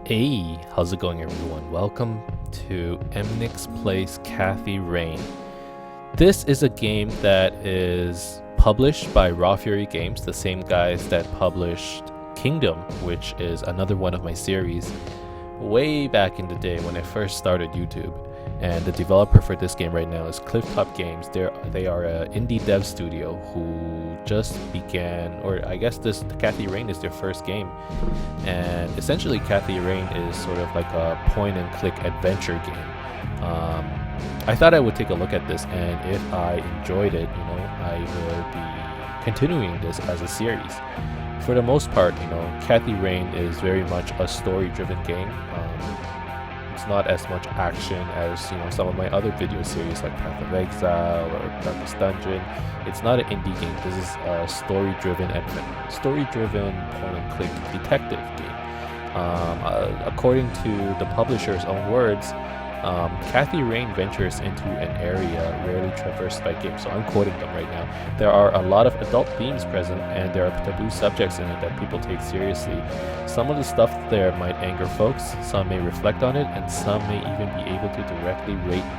Hey, how's it going everyone? Welcome to Emnix plays Kathy Rain. This is a game that is published by Raw Fury Games, the same guys that published Kingdom, which is another one of my series way back in the day when I first started YouTube. And the developer for this game right now is Clifftop Games. They are an indie dev studio who just began, or I guess this Kathy Rain is their first game. And essentially Kathy Rain is sort of like a point and click adventure game. I thought I would take a look at this, and if I enjoyed it, I will be continuing this as a series. For the most part, Kathy Rain is very much a story-driven game. It's not as much action as some of my other video series like Path of Exile or Darkest Dungeon. It's not an indie game. This is a story-driven point-and-click detective game. According to the publisher's own words, Kathy Rain ventures into an area rarely traversed by games. So I'm quoting them right now. There are a lot of adult themes present, and there are taboo subjects in it that people take seriously. Some of the stuff there might anger folks, some may reflect on it, and some may even be able to directly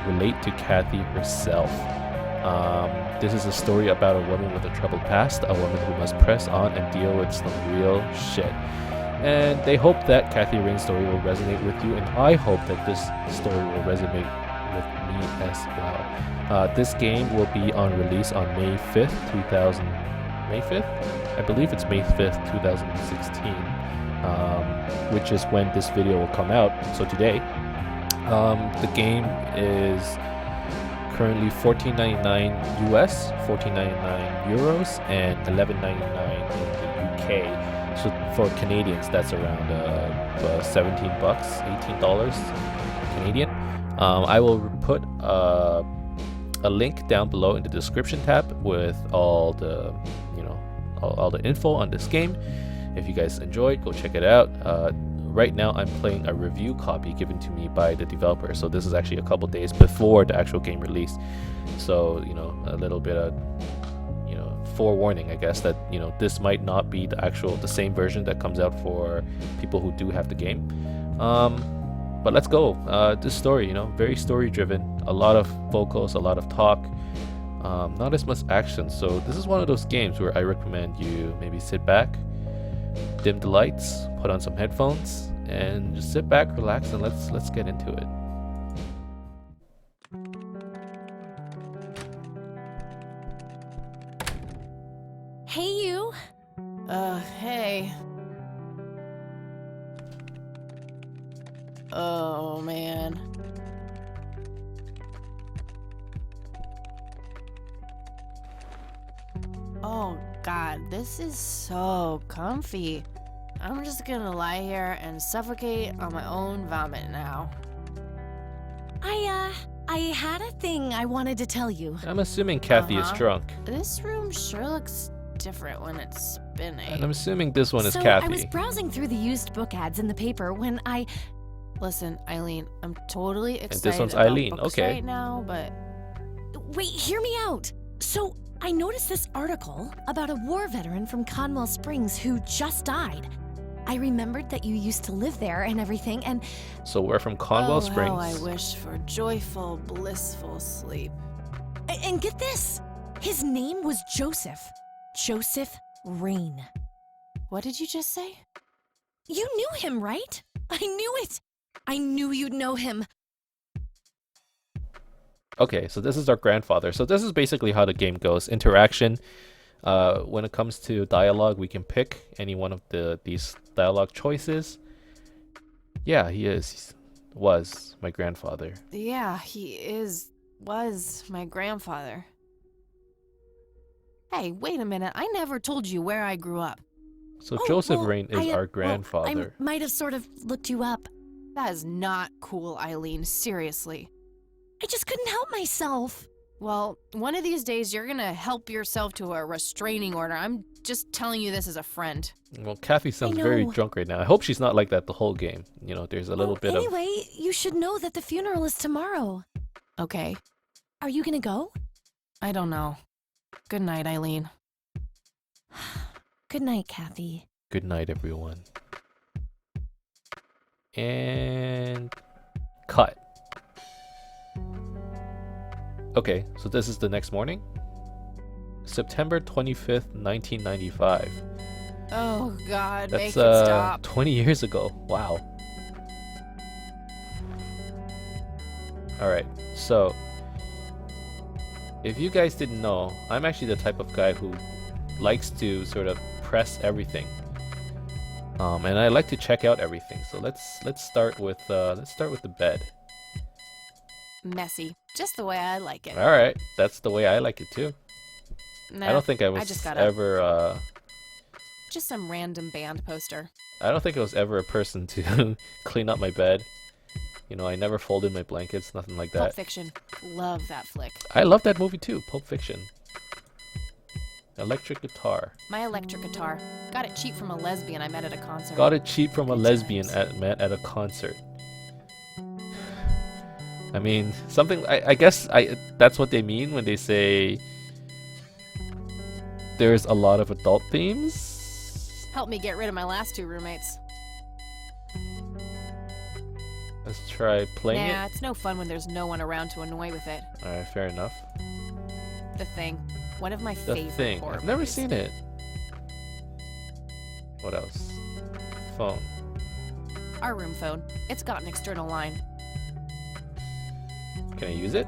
relate to Kathy herself. This is a story about a woman with a troubled past, a woman who must press on and deal with some real shit. And they hope that Kathy Rain's story will resonate with you, and I hope that this story will resonate with me as well. This game will be on release on May 5th? I believe it's May 5th, 2016, which is when this video will come out, so today. The game is currently $14.99 US, $14.99 euros, and $11.99 in the UK. So for Canadians, that's around $17, $18 Canadian. I will put a link down below in the description tab with all the all the info on this game. If you guys enjoyed, go check it out. Right now I'm playing a review copy given to me by the developer, so this is actually a couple days before the actual game release. So a little bit of forewarning, I guess, that this might not be the same version that comes out for people who do have the game. But let's go. This story, very story driven, a lot of vocals, a lot of talk, not as much action. So this is one of those games where I recommend you maybe sit back, dim the lights, put on some headphones, and just sit back, relax, and let's get into it. Hey, you. Hey. Oh, man. Oh, God, this is so comfy. I'm just gonna lie here and suffocate on my own vomit now. I had a thing I wanted to tell you. I'm assuming Kathy is drunk. This room sure looks different when it's spinning. And I'm assuming this one is So Kathy. I was browsing through the used book ads in the paper when I... Listen, Eileen, I'm totally excited And this one's about Eileen, books okay. right now, but... Wait, hear me out. So I noticed this article about a war veteran from Conwell Springs who just died. I remembered that you used to live there and everything, and... So we're from Conwell Springs. How I wish for joyful, blissful sleep. And get this! His name was Joseph. Joseph Rain. What did you just say? You knew him, right? I knew it! I knew you'd know him. Okay, so this is our grandfather. So this is basically how the game goes. Interaction. When it comes to dialogue, we can pick any one of these dialogue choices. Yeah, was my grandfather. Yeah, was my grandfather. Hey, wait a minute. I never told you where I grew up. So Joseph Rain is our Well, grandfather. I might have sort of looked you up. That is not cool, Eileen. Seriously. I just couldn't help myself. Well, one of these days you're gonna help yourself to a restraining order. I'm just telling you this as a friend. Well, Kathy sounds very drunk right now. I hope she's not like that the whole game. There's a little bit of... Anyway, you should know that the funeral is tomorrow. Okay. Are you gonna go? I don't know. Good night, Eileen. Good night, Kathy. Good night, everyone. And cut. Okay, so this is the next morning. September 25th, 1995. Oh God, That's make it stop. 20 years ago. Wow. Alright, so if you guys didn't know, I'm actually the type of guy who likes to sort of press everything. And I like to check out everything. So let's start with the bed. Messy, just the way I like it. All right, that's the way I like it too. Nah, I don't think I was just ever. Just some random band poster. I don't think I was ever a person to clean up my bed. You know, I never folded my blankets, nothing like Pulp that. Fiction, love that flick. I love that movie too, Pulp Fiction. Electric guitar. My electric guitar, got it cheap from a lesbian I met at a concert. Got it cheap from a Good lesbian times. met at a concert. I mean, something. I guess that's what they mean when they say there's a lot of adult themes. Helped me get rid of my last two roommates. Let's try playing Nah, it. it's no fun when there's no one around to annoy with it. Alright, fair enough. The Thing, one of my The favorite Thing. horror I've never movies. seen it. What else? Phone. Our room phone, it's got an external line. Can I use it?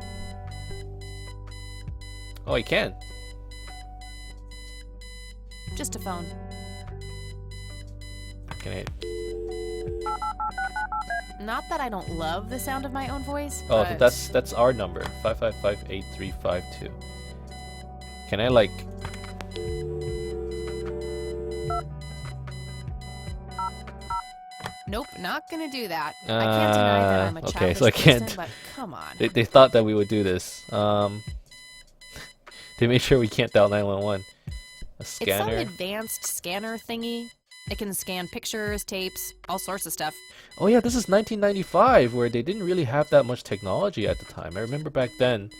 Oh, I can. Just a phone. Can I? Not that I don't love the sound of my own voice, Oh, but that's our number. 555-8352. Can I like? nope, not gonna do that. I can't deny that I'm a okay, childish so I can't. person, but come on. They thought that we would do this. They made sure we can't dial 911. A It's some scanner. advanced scanner thingy. It can scan pictures, tapes, all sorts of stuff. Oh yeah, this is 1995, where they didn't really have that much technology at the time. I remember back then.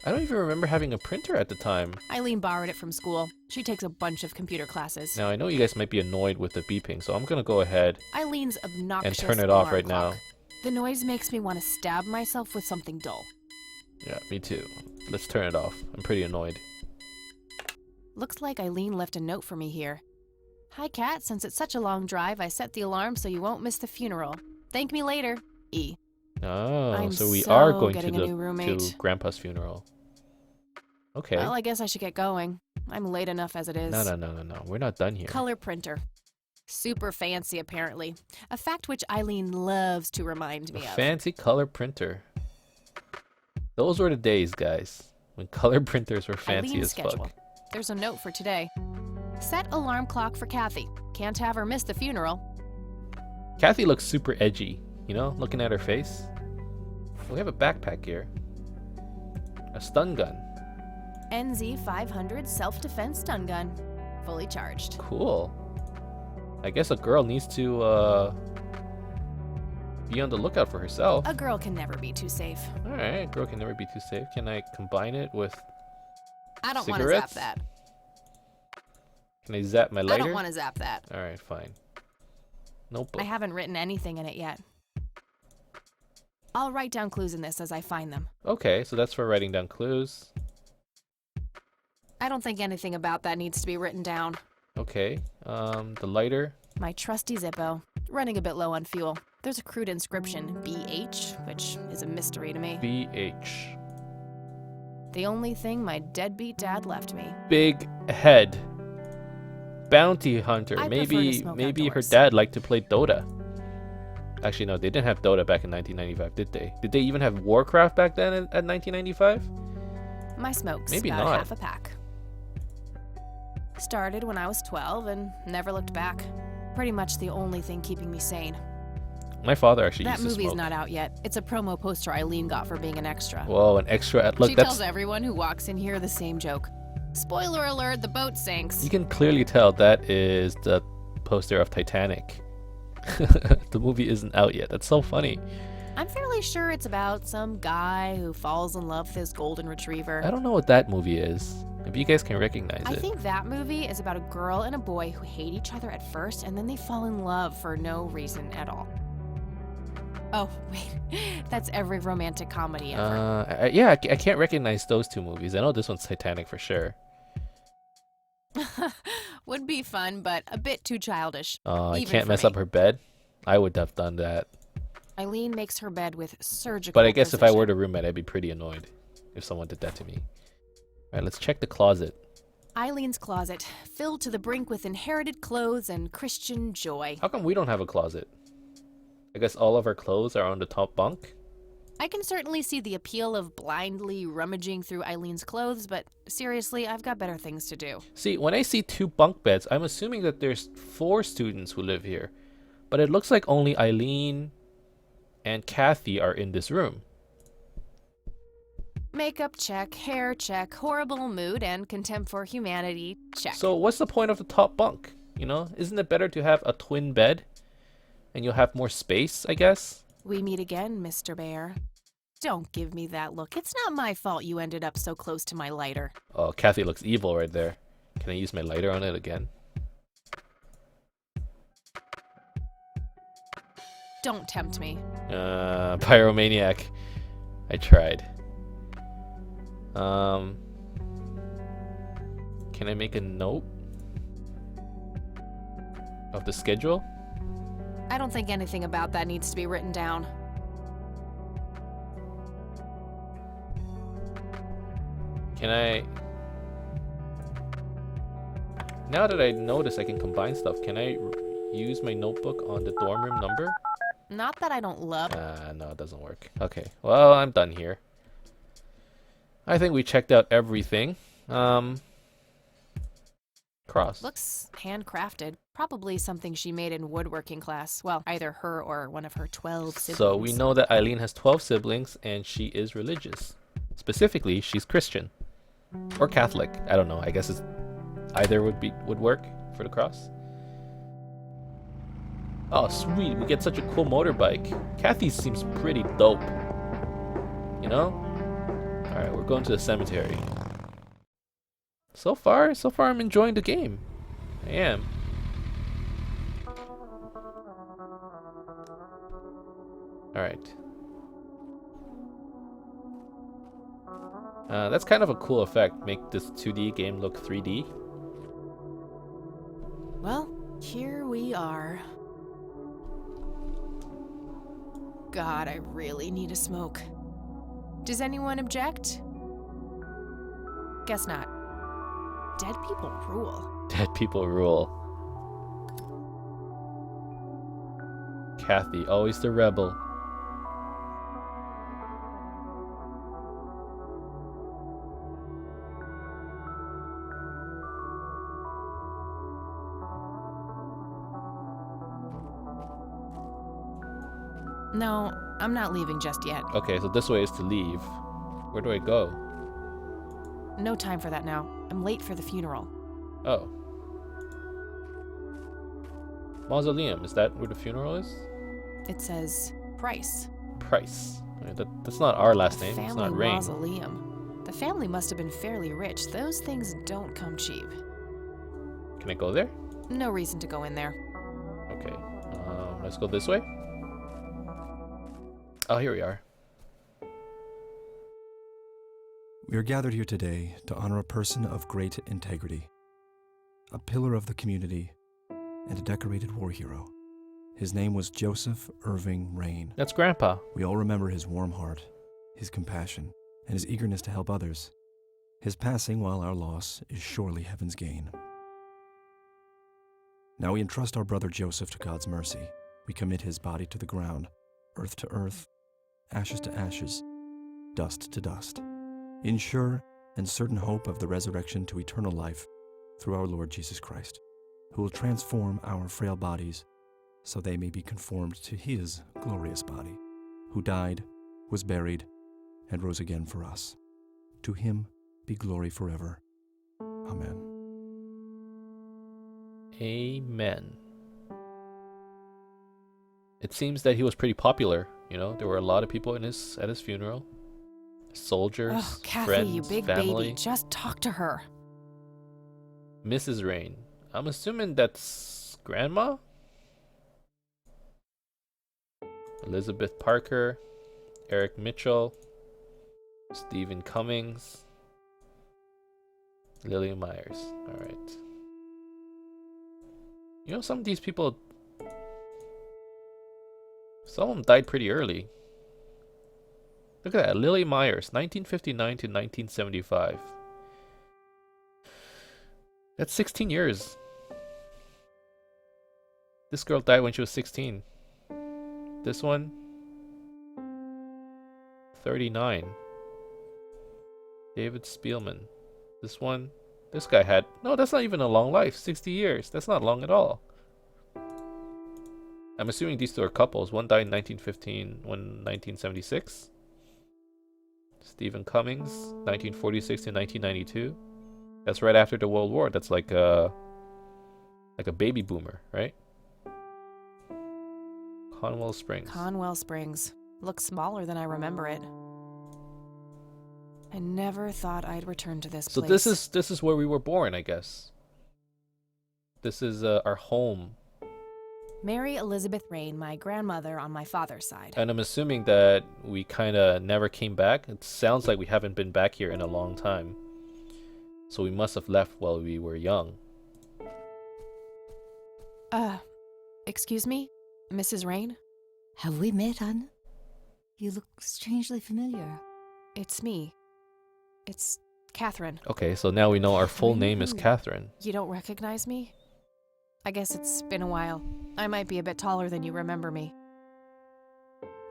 I don't even remember having a printer at the time. Eileen borrowed it from school. She takes a bunch of computer classes. Now I know you guys might be annoyed with the beeping, so I'm gonna go ahead Eileen's and obnoxious turn it off alarm right clock. now. The noise makes me want to stab myself with something dull. Yeah, me too. Let's turn it off. I'm pretty annoyed. Looks like Eileen left a note for me here. Hi, Kat. Since it's such a long drive, I set the alarm so you won't miss the funeral. Thank me later. E. Oh, I'm so we so are going getting to a new roommate. to Grandpa's funeral. Okay. Well, I guess I should get going. I'm late enough as it is. No. We're not done here. Color printer. Super fancy, apparently. A fact which Eileen loves to remind me A of. fancy color printer. Those were the days, guys, when color printers were fancy Eileen's as schedule. fuck. There's a note for today. Set alarm clock for Kathy. Can't have her miss the funeral. Kathy looks super edgy, you know, looking at her face. We have a backpack here. A stun gun. NZ 500 self-defense stun gun. Fully charged. Cool. I guess a girl needs to be on the lookout for herself. A girl can never be too safe. Alright, a girl can never be too safe. Can I combine it with I don't want to zap cigarettes? that. Can I zap my I lighter? don't want to zap that. Alright, fine. Notebook. I haven't written anything in it yet. I'll write down clues in this as I find them. Okay, so that's for writing down clues. I don't think anything about that needs to be written down. Okay, the lighter. My trusty Zippo, running a bit low on fuel. There's a crude inscription, BH, which is a mystery to me. BH. The only thing my deadbeat dad left me. Big head. Bounty hunter. I prefer to Maybe smoke her outdoors. dad liked to play Dota. Actually, no, they didn't have Dota back in 1995, did they? Did they even have Warcraft back then at 1995? My smoke's Maybe about not. half a pack. Started when I was 12 and never looked back. Pretty much the only thing keeping me sane. My father actually That used to movie's smoke. not out yet. It's a promo poster Eileen got for being an extra. Whoa, an extra. Look, She that's. tells everyone who walks in here the same joke. Spoiler alert, the boat sinks. You can clearly tell that is the poster of Titanic. The movie isn't out yet. That's so funny. I'm fairly sure it's about some guy who falls in love with his golden retriever. I don't know what that movie is. If you guys can recognize I it. think that movie is about a girl and a boy who hate each other at first and then they fall in love for no reason at all. Oh, wait. That's every romantic comedy ever. Yeah, I can't recognize those two movies. I know this one's Titanic for sure. Would be fun, but a bit too childish. I Even can't for mess me. up her bed. I would have done that. Eileen makes her bed with surgical But I guess if I were precision. the roommate, I'd be pretty annoyed if someone did that to me. Alright, let's check the closet. Eileen's closet, filled to the brink with inherited clothes and Christian joy. How come we don't have a closet? I guess all of our clothes are on the top bunk? I can certainly see the appeal of blindly rummaging through Eileen's clothes, but seriously, I've got better things to do. See, when I see 2 bunk beds, I'm assuming that there's 4 students who live here. But it looks like only Eileen and Kathy are in this room. Makeup check, hair check, horrible mood, and contempt for humanity check. So what's the point of the top bunk? You know, isn't it better to have a twin bed? And you'll have more space, I guess? We meet again, Mr. Bear. Don't give me that look. It's not my fault you ended up so close to my lighter. Oh, Kathy looks evil right there. Can I use my lighter on it again? Don't tempt me. Pyromaniac. I tried. Can I make a note of the schedule? I don't think anything about that needs to be written down. Can I... Now that I notice I can combine stuff, can I use my notebook on the dorm room number? Not that I don't love. No, it doesn't work. Okay, well, I'm done here. I think we checked out everything. Cross. Looks handcrafted. Probably something she made in woodworking class. Well, either her or one of her 12 siblings. So we know that Eileen has 12 siblings and she is religious. Specifically, she's Christian. Or Catholic. I don't know. I guess it's either would work for the cross. Oh, sweet. We get such a cool motorbike. Kathy seems pretty dope. You know? Alright, we're going to the cemetery. So far I'm enjoying the game. I am. Alright. That's kind of a cool effect. Make this 2D game look 3D. Well, here we are. God, I really need a smoke. Does anyone object? Guess not. Dead people rule. Dead people rule. Kathy, always the rebel. No, I'm not leaving just yet. Okay, so this way is to leave. Where do I go? No time for that now. I'm late for the funeral. Oh. Mausoleum, is that where the funeral is? It says Price. Price. That's not our last name. It's Family not Rain. mausoleum. The family must have been fairly rich. Those things don't come cheap. Can I go there? No reason to go in there. Okay. Let's go this way. Oh, here we are. We are gathered here today to honor a person of great integrity, a pillar of the community, and a decorated war hero. His name was Joseph Irving Rain. That's Grandpa. We all remember his warm heart, his compassion, and his eagerness to help others. His passing, while our loss, is surely heaven's gain. Now we entrust our brother Joseph to God's mercy. We commit his body to the ground, earth to earth, ashes to ashes, dust to dust, in sure and certain hope of the resurrection to eternal life through our Lord Jesus Christ, who will transform our frail bodies so they may be conformed to his glorious body, who died, was buried, and rose again for us. To him be glory forever. Amen. Amen. It seems that he was pretty popular. You know, there were a lot of people at his funeral. Soldiers, Oh, Kathy, friends, you big family. baby. Just talk to her. Mrs. Rain. I'm assuming that's Grandma? Elizabeth Parker, Eric Mitchell, Stephen Cummings, Lily Myers. All right. You know, some of these people, some of them died pretty early. Look at that, Lily Myers, 1959 to 1975. That's 16 years. This girl died when she was 16. This one, 39. David Spielman. This one, this guy had, no, that's not even a long life, 60 years. That's not long at all. I'm assuming these two are couples. One died in 1915, one in 1976. Stephen Cummings, 1946 to 1992. That's right after the World War. That's like a baby boomer, right? Conwell Springs. Conwell Springs. Looks smaller than I remember it. I never thought I'd return to this So place. this is where we were born, I guess. This is our home. Mary Elizabeth Rain, my grandmother on my father's side. And I'm assuming that we kind of never came back. It sounds like we haven't been back here in a long time. So we must have left while we were young. Excuse me? Mrs. Rain? Have we met, Anna? You look strangely familiar. It's me. It's Catherine. Okay, so now we know our full Catherine name is who? Catherine. You don't recognize me? I guess it's been a while. I might be a bit taller than you remember me.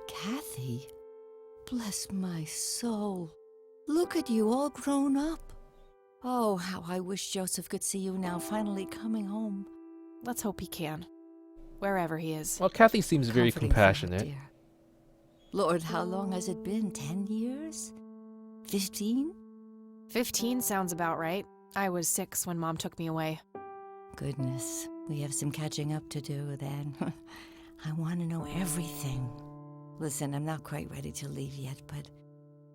Kathy? Bless my soul. Look at you, all grown up. Oh, how I wish Joseph could see you now, finally coming home. Let's hope he can. Wherever he is. Well, Kathy seems very Comforting thought, compassionate. dear. Lord, how long has it been? 10 years? 15? 15 sounds about right. I was 6 when Mom took me away. Goodness, we have some catching up to do then. I want to know everything. Listen, I'm not quite ready to leave yet, but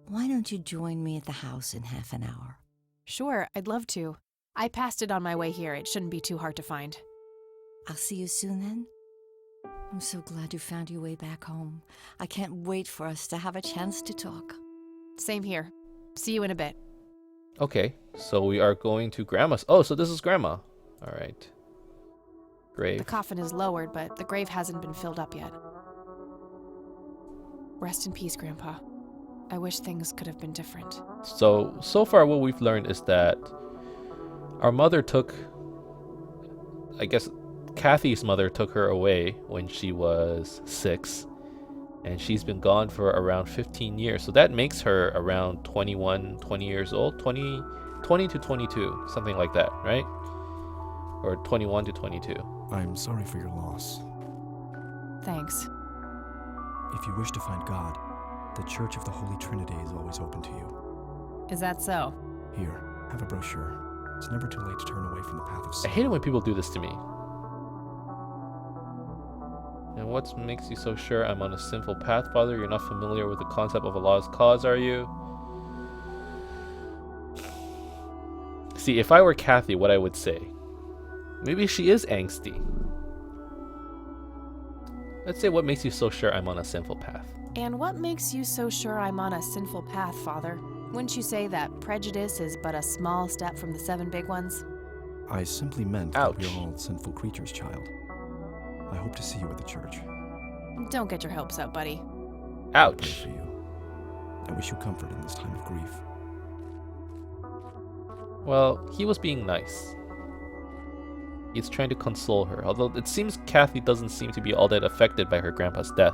why don't you join me at the house in half an hour? Sure, I'd love to. I passed it on my way here. It shouldn't be too hard to find. I'll see you soon then. I'm so glad you found your way back home. I can't wait for us to have a chance to talk. Same here. See you in a bit. Okay, so we are going to Grandma's. Oh, so this is Grandma. All right. Grave. The coffin is lowered, but the grave hasn't been filled up yet. Rest in peace, Grandpa. I wish things could have been different. So far what we've learned is that our mother took, I guess Kathy's mother took her away when she was 6, and she's been gone for around 15 years. So that makes her around 20 years old, 20 to 22, something like that, right? Or 21 to 22. I'm sorry for your loss. Thanks. If you wish to find God, the Church of the Holy Trinity is always open to you. Is that so? Here, have a brochure. It's never too late to turn away from the path of I sin. hate it when people do this to me. And what makes you so sure I'm on a sinful path, Father? You're not familiar with the concept of a lost cause, are you? See, if I were Kathy, what I would say, maybe she is angsty. Let's say, what makes you so sure I'm on a sinful path? And what makes you so sure I'm on a sinful path, Father? Wouldn't you say that prejudice is but a small step from the 7 big ones? I simply meant Ouch. that we're all sinful creatures, child. I hope to see you at the church. Don't get your hopes up, buddy. I pray Ouch. for you. I wish you comfort in this time of grief. Well, he was being nice. He's trying to console her, although it seems Kathy doesn't seem to be all that affected by her grandpa's death.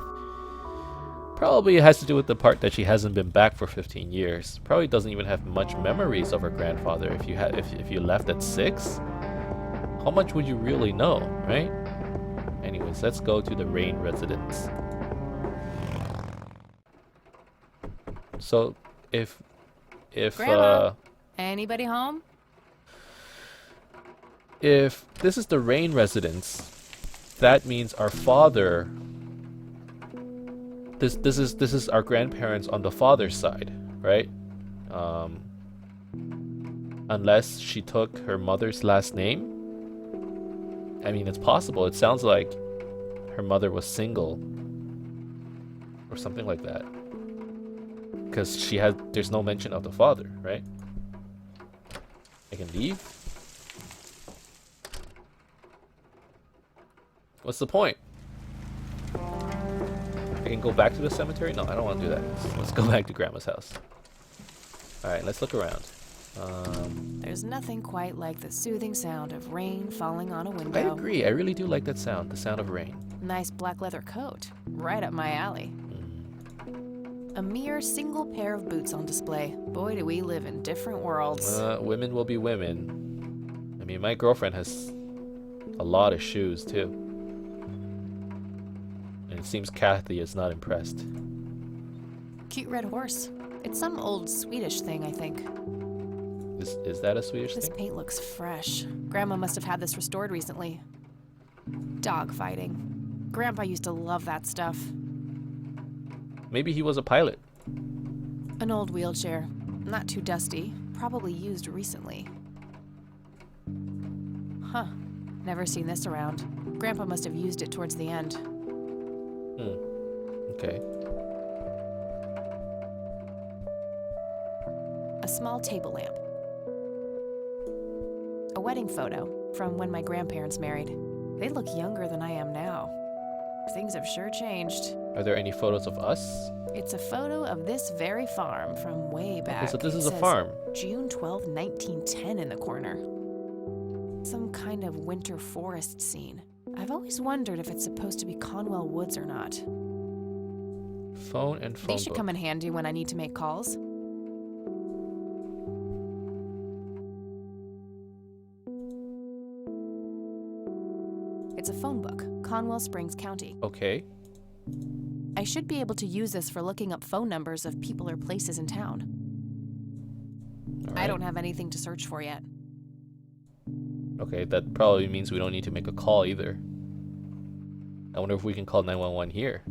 Probably it has to do with the part that she hasn't been back for 15 years. Probably doesn't even have much memories of her grandfather. If you left at 6, how much would you really know, right? Anyways, let's go to the Rain residence. So, if Grandma? Anybody home? if this is the Rain residence, that means our father. This is our grandparents on the father's side, right? Unless she took her mother's last name. I mean, it's possible. It sounds like her mother was single. or something like that. Because there's no mention of the father, right? I can leave? What's the point? I can go back to the cemetery? No, I don't want to do that. Let's go back to Grandma's house. Alright, let's look around. There's nothing quite like the soothing sound of rain falling on a I window. agree. I really do like that sound, the sound of rain. Nice black leather coat. Right up my alley. A mere single pair of boots on display. Boy, do we live in different worlds. Women will be women. I mean, my girlfriend has a lot of shoes, too. And it seems Kathy is not impressed. Cute red horse. It's some old Swedish thing, I think. Is that a Swedish This thing? paint looks fresh. Grandma must have had this restored recently. Dog fighting. Grandpa used to love that stuff. Maybe he was a pilot. An old wheelchair. Not too dusty. Probably used recently. Huh. Never seen this around. Grandpa must have used it towards the end. Okay. A small table lamp. A wedding photo from when my grandparents married. They look younger than I am now. Things have sure changed. Are there any photos of us? It's a photo of this very farm from way back. Okay, so this It is a says farm. June 12, 1910 in the corner. Some kind of winter forest scene. I've always wondered if it's supposed to be Conwell Woods or not. Phone and phone These should book. come in handy when I need to make calls. It's a phone book, Conwell Springs County. Okay. I should be able to use this for looking up phone numbers of people or places in town. All I right. don't have anything to search for yet. Okay, that probably means we don't need to make a call either. I wonder if we can call 911 here.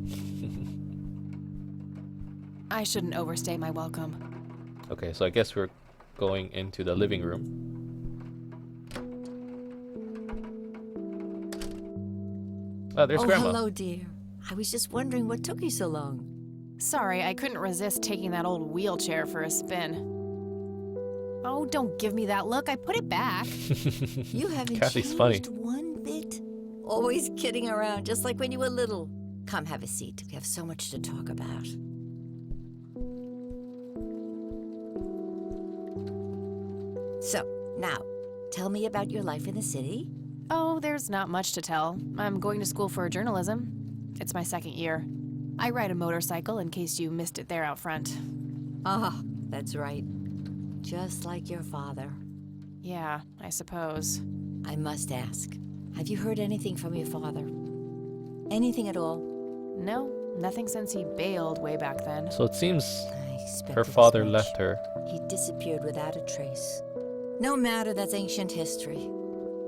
I shouldn't overstay my welcome. Okay, so I guess we're going into the living room. Oh, there's oh, Grandma. hello, dear. I was just wondering what took you so long. Sorry, I couldn't resist taking that old wheelchair for a spin. Oh, don't give me that look. I put it back. You haven't Kathy's changed funny. one bit. Always kidding around, just like when you were little. Come have a seat. We have so much to talk about. So, now, tell me about your life in the city. Oh, there's not much to tell. I'm going to school for journalism. It's my second year. I ride a motorcycle in case you missed it there out front. Ah, that's right. Just like your father. Yeah, I suppose. I must ask, have you heard anything from your father? Anything at all? No, nothing since he bailed way back then. So it seems I expected her as father much. left her. He disappeared without a trace. No matter, that's ancient history.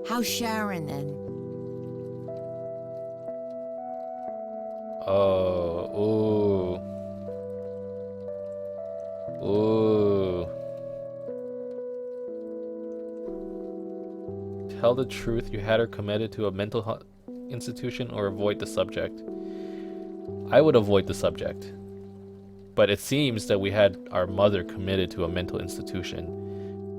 How's Sharon then? Oh, ooh. Ooh. Tell the truth, you had her committed to a mental institution or avoid the subject. I would avoid the subject. But it seems that we had our mother committed to a mental institution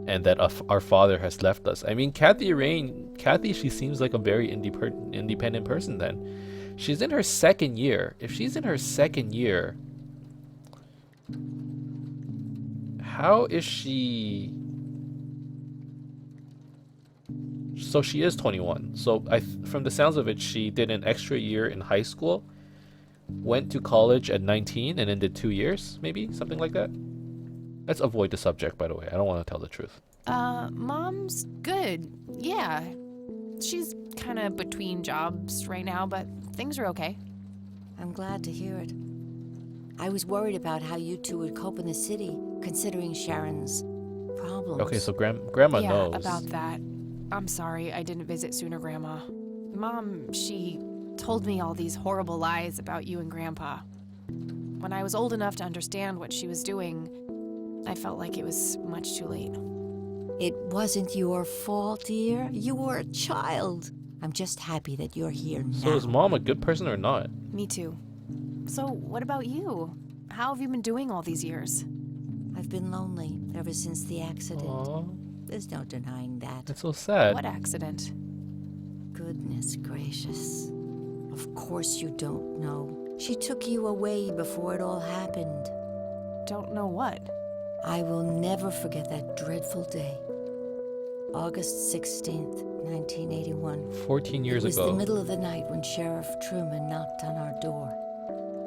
and that our father has left us. I mean, Kathy, she seems like a very independent person then. She's in her second year. If she's in her second year, how is she... So she is 21. So from the sounds of it, she did an extra year in high school, went to college at 19, and then did 2 years, maybe? Something like that? Let's avoid the subject, by the way. I don't want to tell the truth. Mom's good. Yeah. She's kind of between jobs right now, but things are okay. I'm glad to hear it. I was worried about how you two would cope in the city, considering Sharon's problems. Okay, so Grandma yeah, knows. about that. I'm sorry I didn't visit sooner, Grandma. Mom, she told me all these horrible lies about you and Grandpa. When I was old enough to understand what she was doing, I felt like it was much too late. It wasn't your fault, dear. You were a child. I'm just happy that you're here now. So is Mom a good person or not? Me too. So, what about you? How have you been doing all these years? I've been lonely ever since the accident. Aw, There's no denying that. that's so sad. What accident? Goodness gracious. Of course you don't know. She took you away before it all happened. Don't know what. I will never forget that dreadful day. August 16th, 1981. 14 years It was ago. the middle of the night when Sheriff Truman knocked on our door.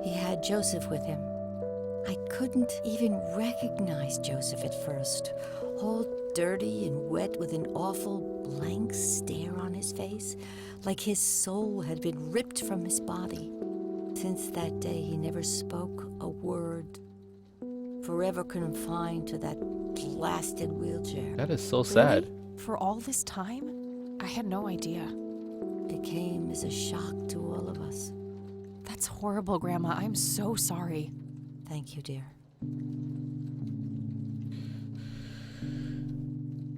He had Joseph with him. I couldn't even recognize Joseph at first. All dirty and wet with an awful blank stare on his face, like his soul had been ripped from his body. Since that day, he never spoke a word. Forever confined to that blasted wheelchair. That is so sad. For all this time? I had no idea. It came as a shock to all of us. That's horrible, Grandma. I'm so sorry. Thank you, dear.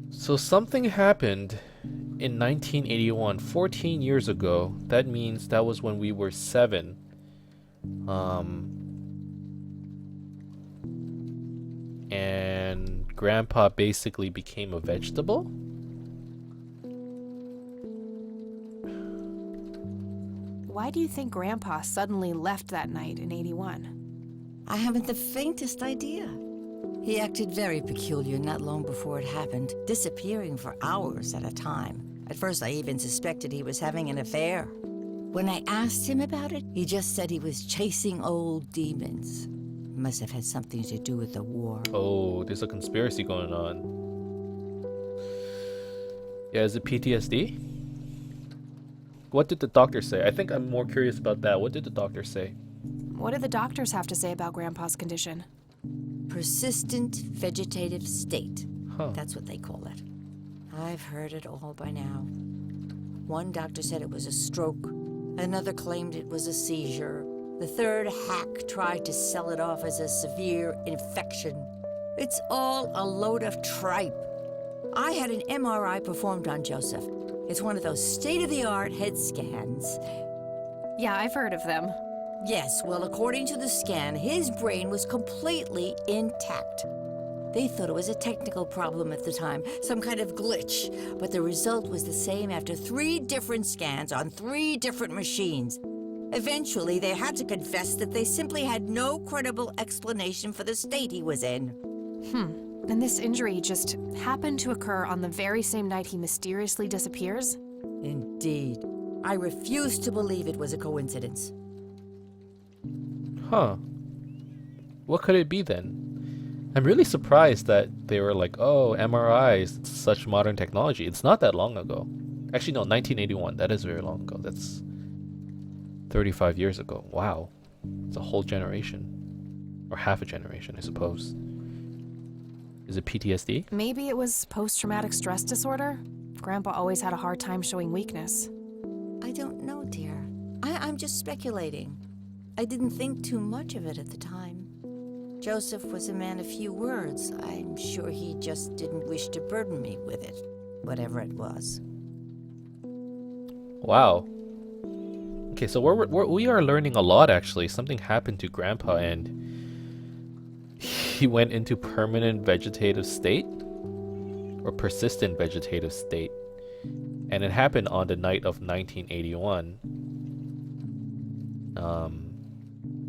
So something happened in 1981, 14 years ago. That means that was when we were 7. And Grandpa basically became a vegetable? Why do you think Grandpa suddenly left that night in 81? I haven't the faintest idea. He acted very peculiar not long before it happened, disappearing for hours at a time. At first, I even suspected he was having an affair. When I asked him about it, he just said he was chasing old demons. Must have had something to do with the war. Oh, there's a conspiracy going on. Yeah, is it PTSD? What did the doctor say? I think I'm more curious about that. What did the doctor say? What did the doctors have to say about Grandpa's condition? Persistent vegetative state. Huh. That's what they call it. I've heard it all by now. One doctor said it was a stroke. Another claimed it was a seizure. The third hack tried to sell it off as a severe infection. It's all a load of tripe. I had an MRI performed on Joseph. It's one of those state-of-the-art head scans. Yeah, I've heard of them. Yes, well, according to the scan, his brain was completely intact. They thought it was a technical problem at the time, some kind of glitch, but the result was the same after 3 different scans on 3 different machines. Eventually, they had to confess that they simply had no credible explanation for the state he was in. And this injury just happened to occur on the very same night he mysteriously disappears? Indeed. I refuse to believe it was a coincidence. Huh. What could it be then? I'm really surprised that they were like, oh, MRIs, it's such modern technology. It's not that long ago. Actually, no, 1981. That is very long ago. That's 35 years ago. Wow. It's a whole generation. Or half a generation, I suppose. Is it PTSD? Maybe it was post-traumatic stress disorder? Grandpa always had a hard time showing weakness. I don't know, dear. I'm just speculating. I didn't think too much of it at the time. Joseph was a man of few words. I'm sure he just didn't wish to burden me with it, whatever it was. Wow. Okay, so we are learning a lot, actually. Something happened to Grandpa and he went into permanent vegetative state? Or persistent vegetative state. And it happened on the night of 1981.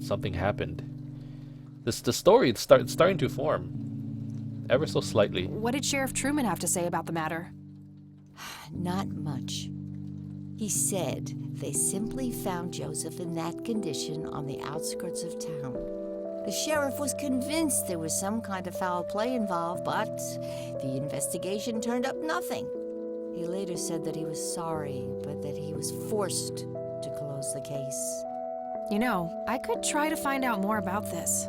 Something happened. The story is starting to form. Ever so slightly. What did Sheriff Truman have to say about the matter? Not much. He said they simply found Joseph in that condition on the outskirts of town. The sheriff was convinced there was some kind of foul play involved, but the investigation turned up nothing. He later said that he was sorry, but that he was forced to close the case. You know, I could try to find out more about this.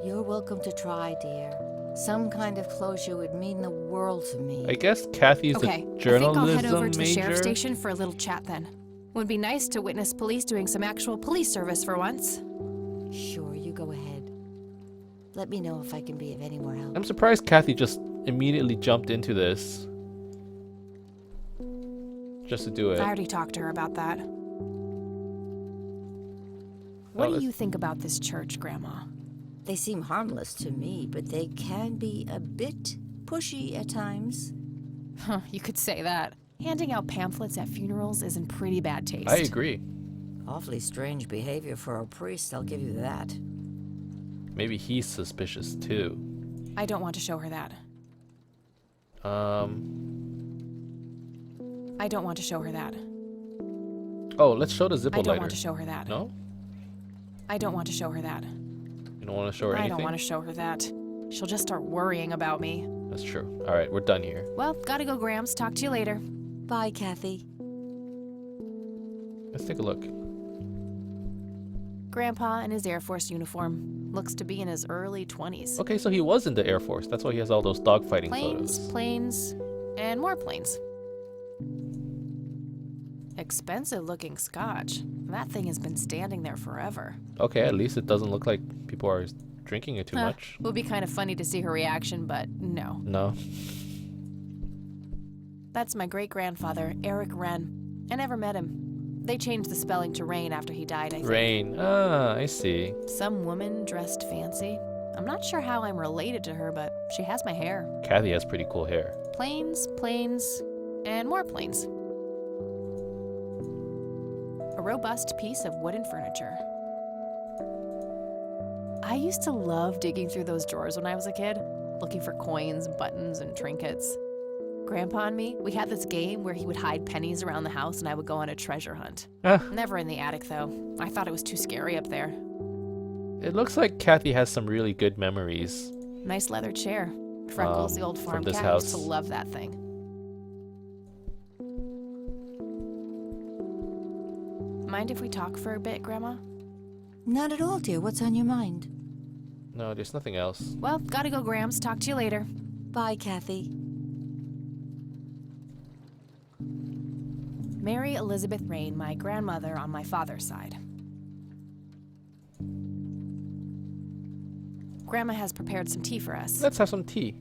You're welcome to try, dear. Some kind of closure would mean the world to me. I guess Kathy's Okay, a I journalism think I'll head over to the major. sheriff's station for a little chat then. Would be nice to witness police doing some actual police service for once. Sure, you go ahead. Let me know if I can be of any more help. I'm surprised Kathy just immediately jumped into this. Just to do it. I already talked to her about that. What do let's- you think about this church, Grandma? They seem harmless to me, but they can be a bit pushy at times. Huh, you could say that. Handing out pamphlets at funerals is in pretty bad taste. I agree. Awfully strange behavior for a priest, I'll give you that. Maybe he's suspicious too. I don't want to show her that. I don't want to show her that. Oh, let's show the Zippo I don't lighter. want to show her that. No? I don't want to show her that. You don't want to show her I anything? don't want to show her that. She'll just start worrying about me. That's true. All right, we're done here. Well, gotta go, Grams. Talk to you later. Bye, Kathy. Let's take a look. Grandpa in his Air Force uniform. Looks to be in his early 20s. Okay, so he was in the Air Force. That's why he has all those dogfighting Planes, photos. planes, and more planes. Expensive looking scotch. That thing has been standing there forever. Okay, at least it doesn't look like people are drinking it too much. Would be kind of funny to see her reaction, but no. No. That's my great-grandfather, Eric Wren. I never met him. They changed the spelling to Rain after he died, I think. Rain. Ah, I see. Some woman dressed fancy. I'm not sure how I'm related to her, but she has my hair. Kathy has pretty cool hair. Planes, planes, and more planes. A robust piece of wooden furniture. I used to love digging through those drawers when I was a kid, looking for coins, buttons, and trinkets. Grandpa and me, we had this game where he would hide pennies around the house and I would go on a treasure hunt. Ah, Never in the attic, though. I thought it was too scary up there. it looks like Kathy has some really good memories. Nice leather chair. Freckles, the old from farm this cat, used to house. love that thing. Mind if we talk for a bit, Grandma? Not at all, dear. What's on your mind? No, there's nothing else. Well, gotta go, Grams. Talk to you later. Bye, Kathy. Mary Elizabeth Rain, my grandmother on my father's side. Grandma has prepared some tea for us. Let's have some tea.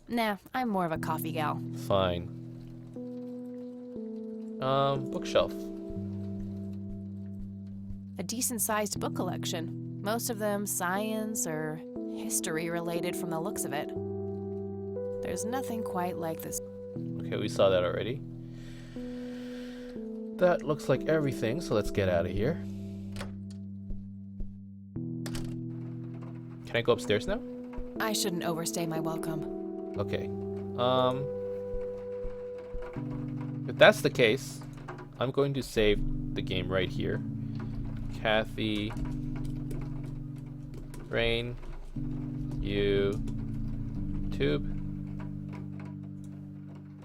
Nah, I'm more of a coffee gal. Fine. Bookshelf. A decent-sized book collection. Most of them science or history related from the looks of it. There's nothing quite like this. Okay, we saw that already. That looks like everything, so let's get out of here. Can I go upstairs now? I shouldn't overstay my welcome. Okay. If that's the case, I'm going to save the game right here. Kathy, Rain, YouTube.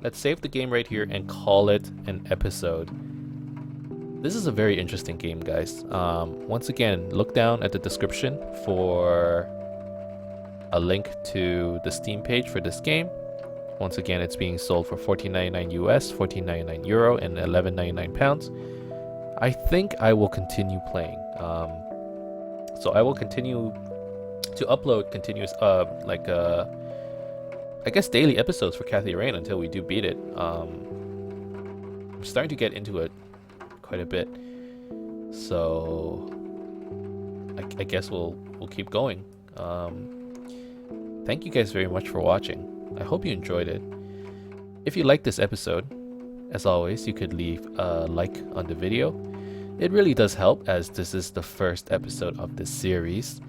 Let's save the game right here and call it an episode. This is a very interesting game, guys. Once again, look down at the description for a link to the Steam page for this game. Once again, it's being sold for $14.99 US, $14.99 Euro, and £11.99 pounds. I think I will continue playing. So I will continue to upload continuous, I guess daily episodes for Kathy Rain until we do beat it. I'm starting to get into it quite a bit, so I guess we'll keep going. Thank you guys very much for watching. I hope you enjoyed it. If you liked this episode, as always, you could leave a like on the video. It really does help, as this is the first episode of this series.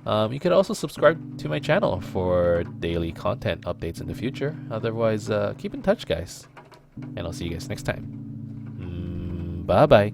You could also subscribe to my channel for daily content updates in the future. Otherwise, keep in touch, guys. And I'll see you guys next time. Bye-bye.